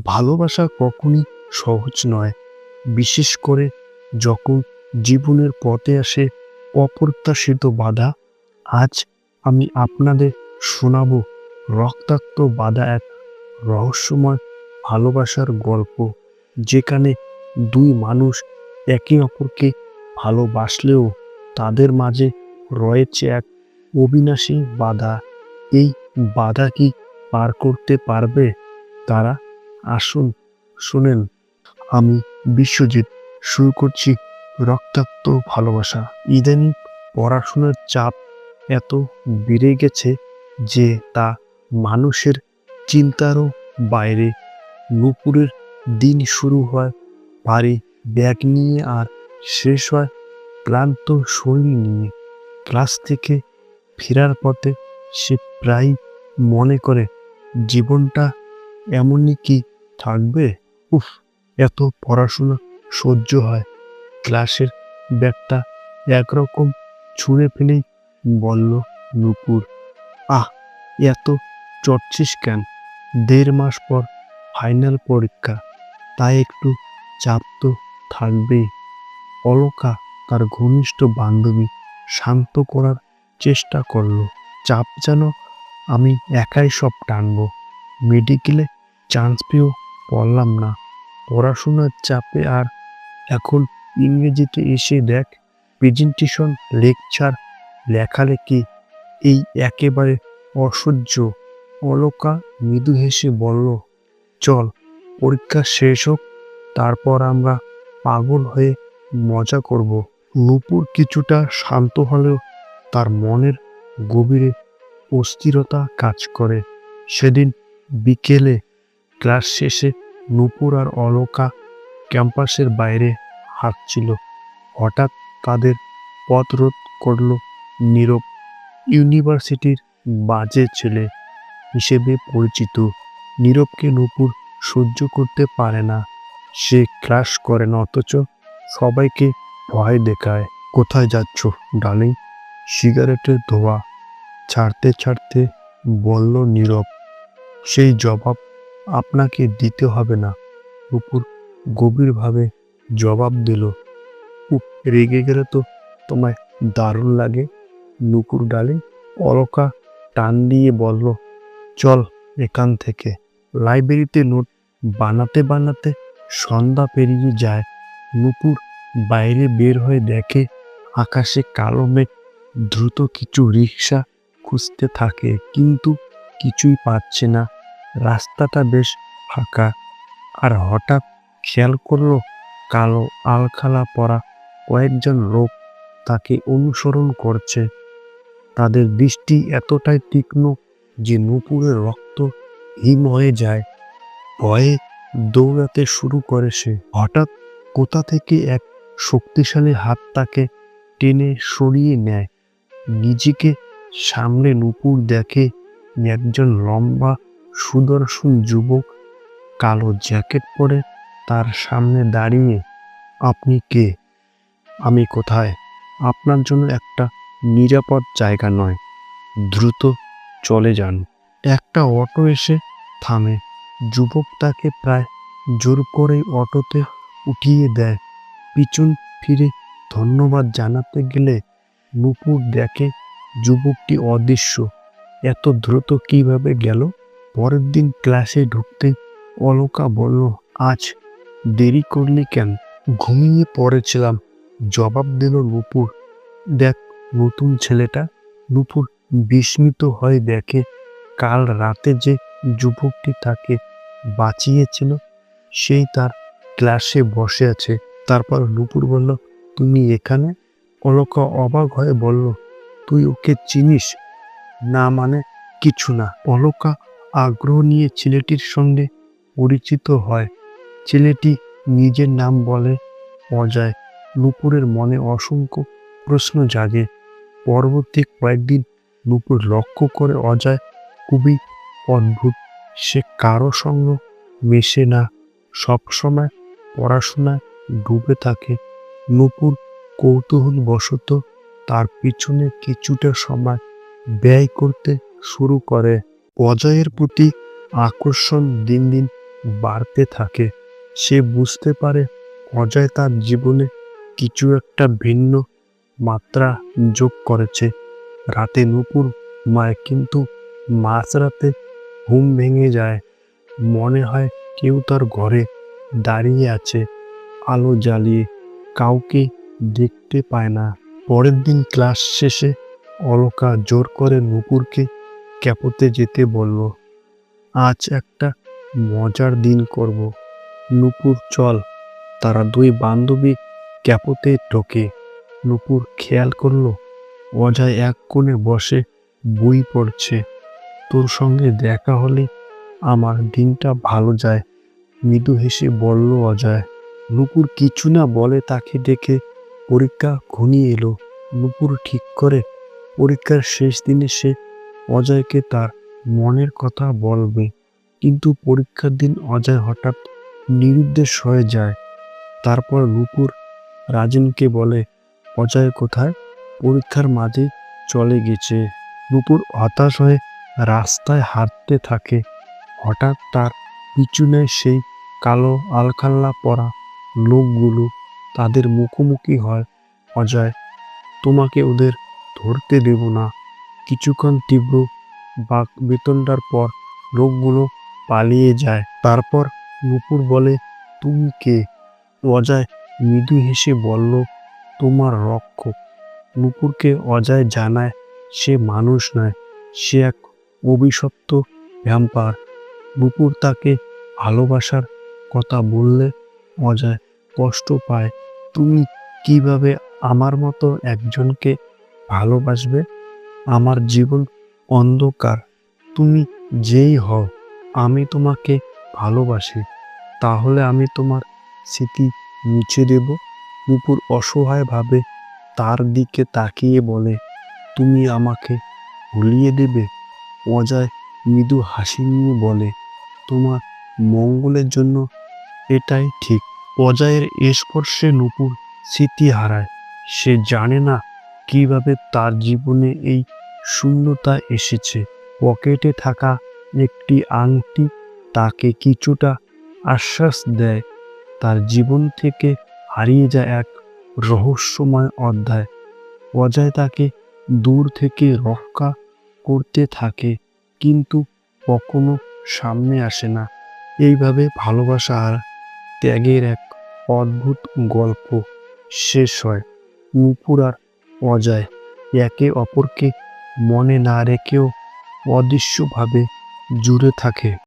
ভালোবাসা কখনই সহজ নয়, বিশেষ করে যখন জীবনের পথে আসে অপ্রত্যাশিত বাধা। আজ আমি আপনাদের শোনাবো রক্তাক্ত বাধা, এক রহস্যময় ভালোবাসার গল্প, যেখানে দুই মানুষ একে অপরকে ভালোবাসলেও তাদের মাঝে রয়েছে এক অবিনাশী বাধা। এই বাধা কি পার করতে পারবে তারা? আসুন শুনেন। আমি বিশ্বজিৎ, শুরু করছি রক্তাক্ত ভালোবাসা। ইদানিং পড়াশোনার চাপ এত বেড়ে গেছে যে তা মানুষের চিন্তারও বাইরে। নুপুরের দিন শুরু হয় ভারী ব্যাগ নিয়ে আর শেষ হয় ক্লান্ত শরীর নিয়ে। ক্লাস থেকে ফেরার পথে সে প্রায় মনে করে, জীবনটা এমনই কি থাকবে? উফ, এত পড়াশোনা সহ্য হয়। ক্লাসের ব্যাগটা একরকম ছুঁড়ে ফেলেই বলল নুপুর, আহ, এত চটছিস কেন? 1.5 মাস পর ফাইনাল পরীক্ষা, তাই একটু চাপ তো থাকবেই। অলকা তার ঘনিষ্ঠ বান্ধবী শান্ত করার চেষ্টা করলো। চাপ যেন আমি একাই সব টানবো। মেডিকেলে চান্স পেয়েও পড়লাম না। পড়াশোনার চাপে, আর এখন ইংরেজিতে এসে দেখ প্রেজেন্টেশন, লেকচার, লেখালেখি, এই একেবারে অসহ্য। অলকা মৃদু হেসে বলল, চল পরীক্ষা শেষ হোক, তারপর আমরা পাগল হয়ে মজা করব। নুপুর কিছুটা শান্ত হলেও তার মনের গভীরে অস্থিরতা কাজ করে। সেদিন বিকেলে ক্লাস শেষে নুপুর আর অলকা ক্যাম্পাসের বাইরে হাঁটছিল। হঠাৎ তাদের পথ রোধ করল নীরব, ইউনিভার্সিটির বাজে ছেলে হিসেবে পরিচিত। নীরবকে নুপুর সহ্য করতে পারে না। সে ক্লাস করে না, অথচ সবাইকে ভয় দেখায়। কোথায় যাচ্ছ ডার্লিং? সিগারেটের ধোঁয়া ছাড়তে ছাড়তে বলল নীরব। সেই জবাব আপনাকে দিতে হবে না, নুপুর গভীরভাবে জবাব দিল। উপ, রেগে গেলে তো তোমায় দারুণ লাগে নুপুর ডার্লিং। অলকা টান দিয়ে বলল, চল এখান থেকে। লাইব্রেরিতে নোট বানাতে বানাতে সন্ধ্যা পেরিয়ে যায়। নুপুর বাইরে বের হয়ে দেখে আকাশে কালো মেঘ দ্রুত কিছু রিক্সা খুঁজতে থাকে, কিন্তু কিছুই পাচ্ছে না। রাস্তাটা বেশ ফাঁকা। আর হঠাৎ খেয়াল করলো কালো আলখালা পরা কয়েকজন লোক তাকে অনুসরণ করছে। তাদের দৃষ্টি এতটাই তীক্ষ্ণ যে নুপুরের রক্ত হিম হয়ে যায়। ভয়ে দৌড়াতে শুরু করে সে। হঠাৎ কোথা থেকে এক শক্তিশালী হাত তাকে টেনে সরিয়ে নেয়। নিজেকে সামনে নুপুর দেখে একজন লম্বা সুদর্শন যুবক কালো জ্যাকেট পরে তার সামনে দাঁড়িয়ে। আপনি কে? আমি কোথায়? আপনার জন্য একটা নিরাপদ জায়গা নয়, দ্রুত চলে যান। একটা অটো এসে থামে। যুবক তাকে প্রায় জোর করে অটোতে উঠিয়ে দেয়। পিছন ফিরে ধন্যবাদ জানাতে গেলে নুপুর দেখে যুবকটি অদৃশ্য। এত দ্রুত কিভাবে গেল? পরের দিন ক্লাসে ঢুকতে অলকা বলল, আজ দেরি করলি কেন? ঘুমিয়ে পড়েছিলাম, জবাব দিল নুপুর। দেখ নতুন ছেলেটা। নুপুর বিস্মিত হয়ে দেখে কাল রাতে যে যুবকটি তাকে বাঁচিয়েছিল সেই তার ক্লাসে বসে আছে। তারপর নুপুর বলল, তুমি এখানে? অলকা অবাক হয়ে বলল, তুই ওকে চিনিস? না মানে কিছু না। অলকা আগ্রহ নিয়ে ছেলেটির সঙ্গে পরিচিত হয়। ছেলেটি নিজের নাম বলে অজয়। নুপুরের মনে অসংখ্য প্রশ্ন জাগে। পরবর্তী কয়েকদিন নুপুর লক্ষ্য করে অজয় খুবই অদ্ভুত। সে কারো সঙ্গে মেশে না, সবসময় পড়াশোনায় ডুবে থাকে। নুপুর কৌতূহলবশত তার পিছনে কিছুটা সময় ব্যয় করতে শুরু করে। অজয়ের প্রতি আকর্ষণ দিন দিন বাড়তে থাকে। সে বুঝতে পারে অজয় তার জীবনে কিছু একটা ভিন্ন মাত্রা যোগ করেছে। রাতে নূপুর ঘুমায়, কিন্তু মাঝরাতে ঘুম ভেঙে যায়। মনে হয় কেউ তার ঘরে দাঁড়িয়ে আছে, আলো জ্বালিয়ে। কাউকে দেখতে পায় না। পরের দিন ক্লাস শেষে অলকা জোর করে নূপুরকে ক্যাপোতে যেতে বলল। আজ একটা মজার দিন করব। নূপুর চল। তারা দুই বান্ধবী ক্যাপোতে ঢোকে। নূপুর খেয়াল করলো অজয় এক কোণে বসে বই পড়ছে। তোর সঙ্গে দেখা হলে আমার দিনটা ভালো যায়, মৃদু হেসে বলল অজয়। নূপুর কিছু না বলে তাকে দেখে পরীক্ষা ঘনিয়ে এলো। নূপুর ঠিক করে পরীক্ষার শেষ দিনে সে অজয়কে তার মনের কথা বলবে। কিন্তু পরীক্ষার দিন অজয় হঠাৎ নিরুদ্দেশ হয়ে যায়। তারপর নূপুর রাজেনকে বলে, অজয় কোথায়? পরীক্ষার মাঝে চলে গেছে। নূপুর হতাশ হয়ে রাস্তায় হাঁটতে থাকে। হঠাৎ তার পিছনে সেই কালো আলখাল্লা পরা লোকগুলো। তাদের মুখোমুখি হয়। অজয়, তোমাকে ওদের ধরতে দেব না। কিছুক্ষণ তীব্র বাক বেতনটার পর লোকগুলো পালিয়ে যায়। তারপর নূপুর বলে, তুমি কে? অজয় মৃদু হেসে বলল, তোমার রক্ষক। নূপুরকে অজয় জানায় সে মানুষ নয়, সে এক অভিশপ্ত ভ্যাম্পায়ার। নূপুর তাকে ভালোবাসার কথা বললে অজয় কষ্ট পায়। তুমি কিভাবে আমার মতো একজনকে ভালোবাসবে? আমার জীবন অন্ধকার। তুমি যেই হও, আমি তোমাকে ভালোবাসি। তাহলে আমি তোমার স্মৃতি মুছে দেব। নূপুর অসহায়ভাবে তার দিকে তাকিয়ে বলে, তুমি আমাকে ভুলিয়ে দেবে? অজয় মৃদু হাসি নিয়ে বলে, তোমার মঙ্গলের জন্য এটাই ঠিক। অজয়ের স্পর্শে নূপুর স্মৃতি হারায়। সে জানে না কিভাবে তার জীবনে এই শূন্যতা এসেছে। পকেটে থাকা একটি আংটি তাকে কিছুটা আশ্বাস দেয়। তার জীবন থেকে হারিয়ে যায় এক রহস্যময় অধ্যায়। অজয় তাকে দূর থেকে রক্ষা করতে থাকে, কিন্তু কখনো সামনে আসে না। এইভাবে ভালোবাসা আর ত্যাগের এক অদ্ভুত গল্প শেষ হয়। নূপুর আর অজয় একে অপরকে মনে না রেখেও অদৃশ্যভাবে জুড়ে থাকে।